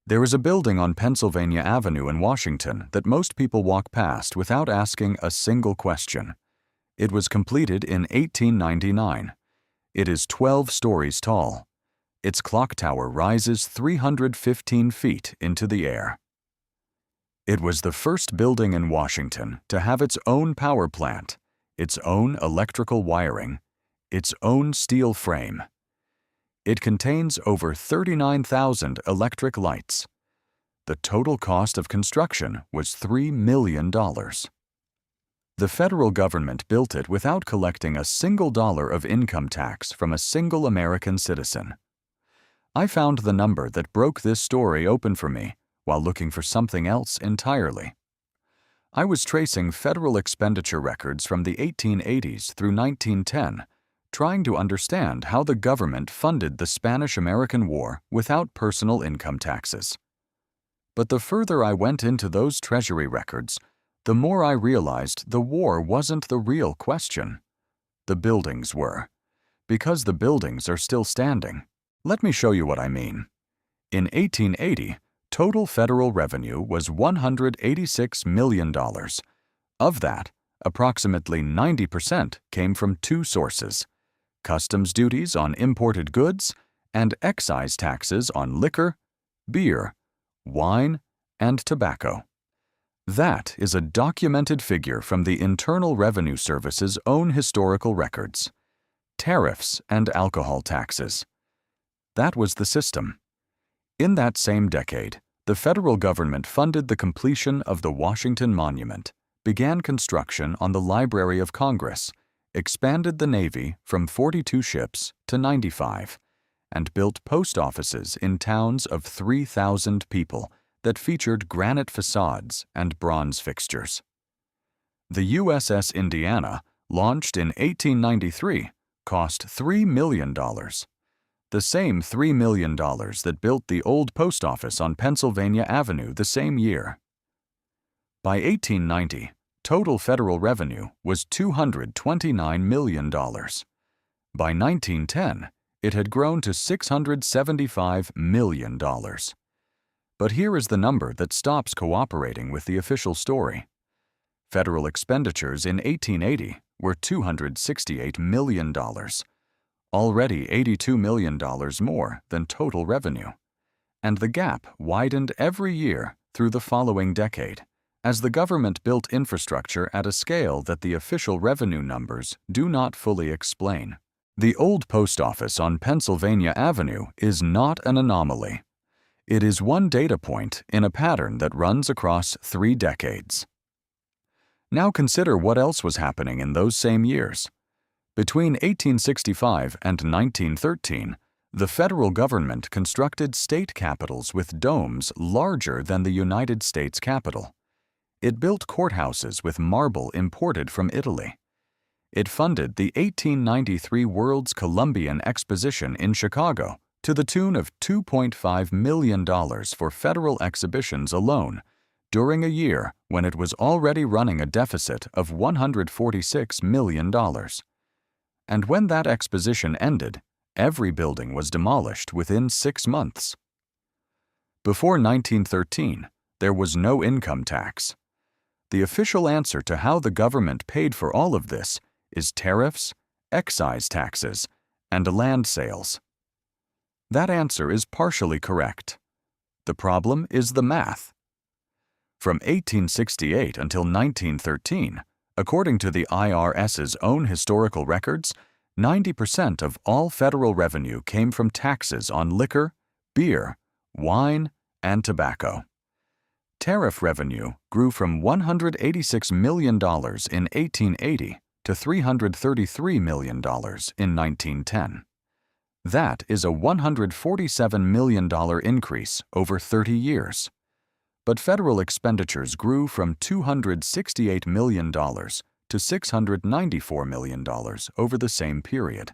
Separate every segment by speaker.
Speaker 1: There is a building on Pennsylvania Avenue in Washington that most people walk past without asking a single question. It was completed in 1899. It is 12 stories tall. Its clock tower rises 315 feet into the air. It was the first building in Washington to have its own power plant, its own electrical wiring, its own steel frame. It contains over 39,000 electric lights. The total cost of construction was $3 million. The federal government built it without collecting a single dollar of income tax from a single American citizen. I found the number that broke this story open for me while looking for something else entirely. I was tracing federal expenditure records from the 1880s through 1910, trying to understand how the government funded the Spanish-American War without personal income taxes. But the further I went into those Treasury records, the more I realized the war wasn't the real question. The buildings were. Because the buildings are still standing. Let me show you what I mean. In 1880, total federal revenue was $186 million. Of that, approximately 90% came from two sources: customs duties on imported goods and excise taxes on liquor, beer, wine, and tobacco. That is a documented figure from the Internal Revenue Service's own historical records. Tariffs and alcohol taxes. That was the system. In that same decade, the federal government funded the completion of the Washington Monument, began construction on the Library of Congress, expanded the Navy from 42 ships to 95, and built post offices in towns of 3,000 people that featured granite facades and bronze fixtures. The USS Indiana, launched in 1893, cost $3 million. The same $3 million that built the old post office on Pennsylvania Avenue the same year. By 1890, total federal revenue was $229 million. By 1910, it had grown to $675 million. But here is the number that stops cooperating with the official story. Federal expenditures in 1880 were $268 million, already $82 million more than total revenue. And the gap widened every year through the following decade, as the government built infrastructure at a scale that the official revenue numbers do not fully explain. The old post office on Pennsylvania Avenue is not an anomaly. It is one data point in a pattern that runs across 3 decades. Now consider what else was happening in those same years. Between 1865 and 1913, the federal government constructed state capitals with domes larger than the United States Capitol. It built courthouses with marble imported from Italy. It funded the 1893 World's Columbian Exposition in Chicago to the tune of $2.5 million for federal exhibitions alone, during a year when it was already running a deficit of $146 million. And when that exposition ended, every building was demolished within 6 months. Before 1913, there was no income tax. The official answer to how the government paid for all of this is tariffs, excise taxes, and land sales. That answer is partially correct. The problem is the math. From 1868 until 1913, according to the IRS's own historical records, 90% of all federal revenue came from taxes on liquor, beer, wine, and tobacco. Tariff revenue grew from $186 million in 1880 to $333 million in 1910. That is a $147 million increase over 30 years. But federal expenditures grew from $268 million to $694 million over the same period,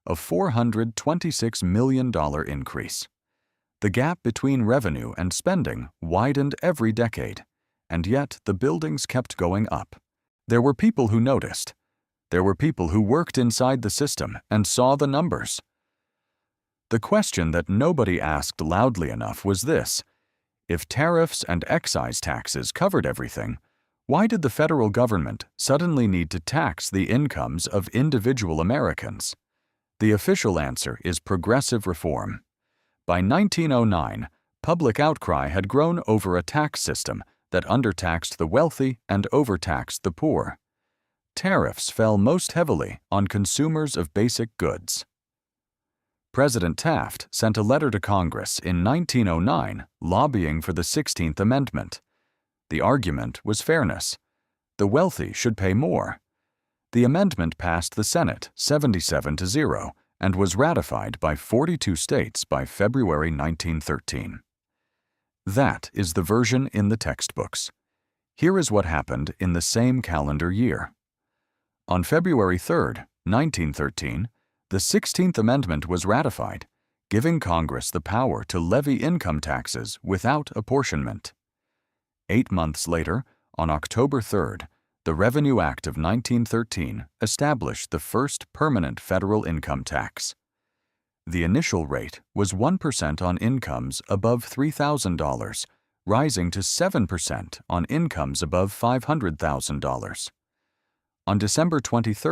Speaker 1: a $426 million increase. The gap between revenue and spending widened every decade, and yet the buildings kept going up. There were people who noticed. There were people who worked inside the system and saw the numbers. The question that nobody asked loudly enough was this: If tariffs and excise taxes covered everything, why did the federal government suddenly need to tax the incomes of individual Americans? The official answer is progressive reform. By 1909, public outcry had grown over a tax system that undertaxed the wealthy and overtaxed the poor. Tariffs fell most heavily on consumers of basic goods. President Taft sent a letter to Congress in 1909 lobbying for the 16th Amendment. The argument was fairness. The wealthy should pay more. The amendment passed the Senate 77-0 and was ratified by 42 states by February 1913. That is the version in the textbooks. Here is what happened in the same calendar year. On February 3, 1913, the 16th Amendment was ratified, giving Congress the power to levy income taxes without apportionment. 8 months later, on October 3, the Revenue Act of 1913 established the first permanent federal income tax. The initial rate was 1% on incomes above $3,000, rising to 7% on incomes above $500,000. On December 23,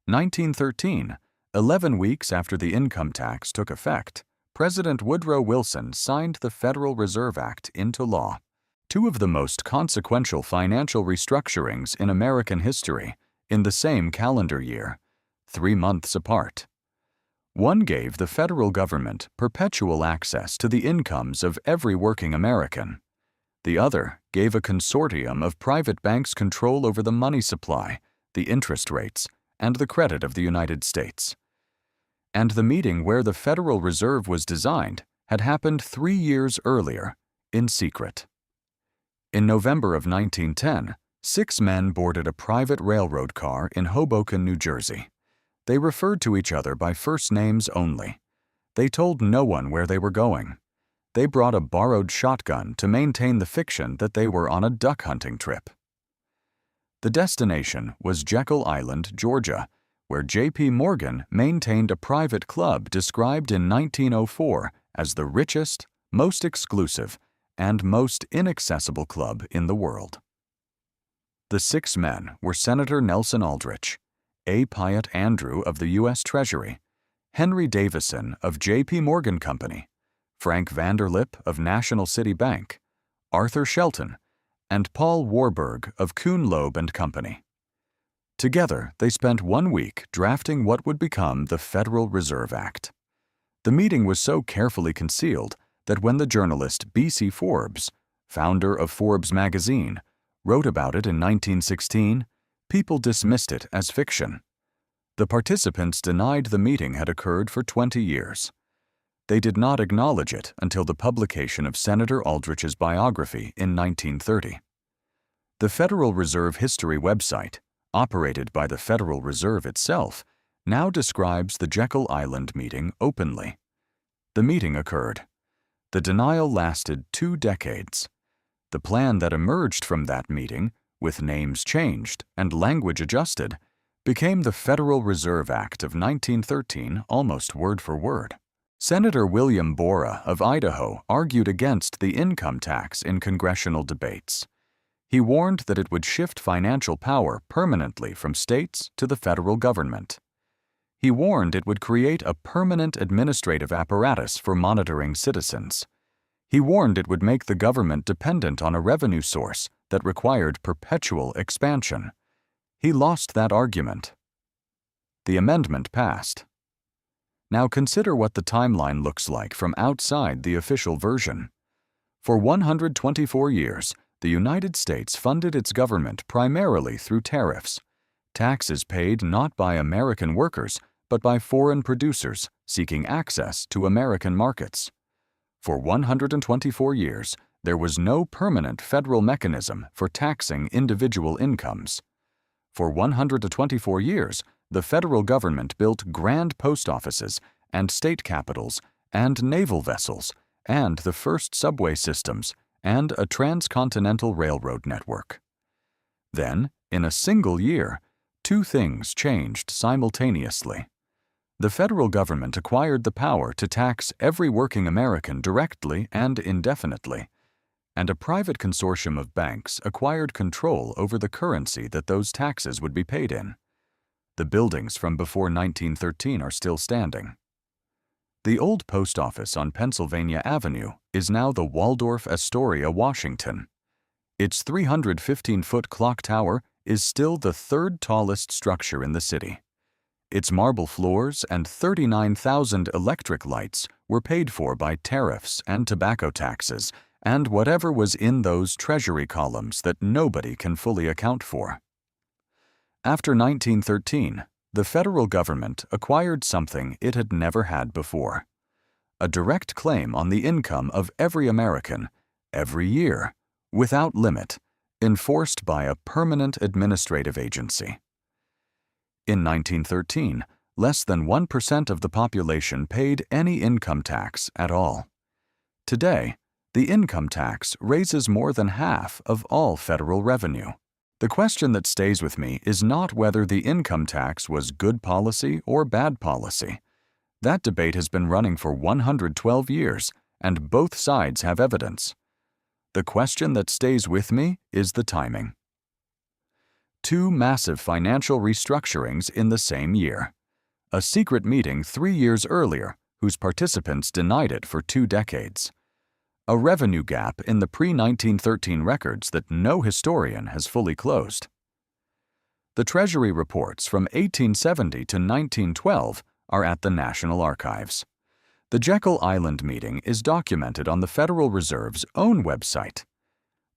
Speaker 1: 1913, 11 weeks after the income tax took effect, President Woodrow Wilson signed the Federal Reserve Act into law. Two of the most consequential financial restructurings in American history in the same calendar year, 3 months apart. One gave the federal government perpetual access to the incomes of every working American. The other gave a consortium of private banks control over the money supply, the interest rates, and the credit of the United States. And the meeting where the Federal Reserve was designed had happened 3 years earlier, in secret. In November of 1910, 6 men boarded a private railroad car in Hoboken, New Jersey. They referred to each other by first names only. They told no one where they were going. They brought a borrowed shotgun to maintain the fiction that they were on a duck hunting trip. The destination was Jekyll Island, Georgia, where J.P. Morgan maintained a private club described in 1904 as the richest, most exclusive, and most inaccessible club in the world. The 6 men were Senator Nelson Aldrich, A. Piatt Andrew of the U.S. Treasury, Henry Davison of J.P. Morgan Company, Frank Vanderlip of National City Bank, Arthur Shelton, and Paul Warburg of Kuhn Loeb and Company. Together, they spent 1 week drafting what would become the Federal Reserve Act. The meeting was so carefully concealed that when the journalist B.C. Forbes, founder of Forbes magazine, wrote about it in 1916, people dismissed it as fiction. The participants denied the meeting had occurred for 20 years. They did not acknowledge it until the publication of Senator Aldrich's biography in 1930. The Federal Reserve History website, operated by the Federal Reserve itself, now describes the Jekyll Island meeting openly. The meeting occurred. The denial lasted 2 decades. The plan that emerged from that meeting, with names changed and language adjusted, became the Federal Reserve Act of 1913 almost word for word. Senator William Borah of Idaho argued against the income tax in congressional debates. He warned that it would shift financial power permanently from states to the federal government. He warned it would create a permanent administrative apparatus for monitoring citizens. He warned it would make the government dependent on a revenue source that required perpetual expansion. He lost that argument. The amendment passed. Now consider what the timeline looks like from outside the official version. For 124 years, the United States funded its government primarily through tariffs, taxes paid not by American workers, but by foreign producers seeking access to American markets. For 124 years, there was no permanent federal mechanism for taxing individual incomes. For 124 years, the federal government built grand post offices and state capitals and naval vessels and the first subway systems and a transcontinental railroad network. Then, in a single year, 2 things changed simultaneously. The federal government acquired the power to tax every working American directly and indefinitely, and a private consortium of banks acquired control over the currency that those taxes would be paid in. The buildings from before 1913 are still standing. The old post office on Pennsylvania Avenue is now the Waldorf Astoria, Washington. Its 315-foot clock tower is still the third tallest structure in the city. Its marble floors and 39,000 electric lights were paid for by tariffs and tobacco taxes and whatever was in those Treasury columns that nobody can fully account for. After 1913, the federal government acquired something it had never had before: a direct claim on the income of every American, every year, without limit, enforced by a permanent administrative agency. In 1913, less than 1% of the population paid any income tax at all. Today, the income tax raises more than half of all federal revenue. The question that stays with me is not whether the income tax was good policy or bad policy. That debate has been running for 112 years, and both sides have evidence. The question that stays with me is the timing. Two massive financial restructurings in the same year. A secret meeting 3 years earlier whose participants denied it for 2 decades. A revenue gap in the pre-1913 records that no historian has fully closed. The Treasury reports from 1870 to 1912 are at the National Archives. The Jekyll Island meeting is documented on the Federal Reserve's own website.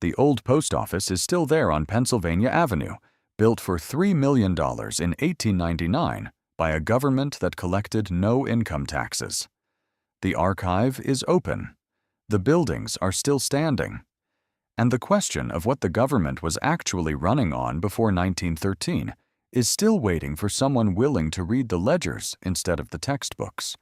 Speaker 1: The old post office is still there on Pennsylvania Avenue, built for $3 million in 1899 by a government that collected no income taxes. The archive is open. The buildings are still standing. And the question of what the government was actually running on before 1913 is still waiting for someone willing to read the ledgers instead of the textbooks.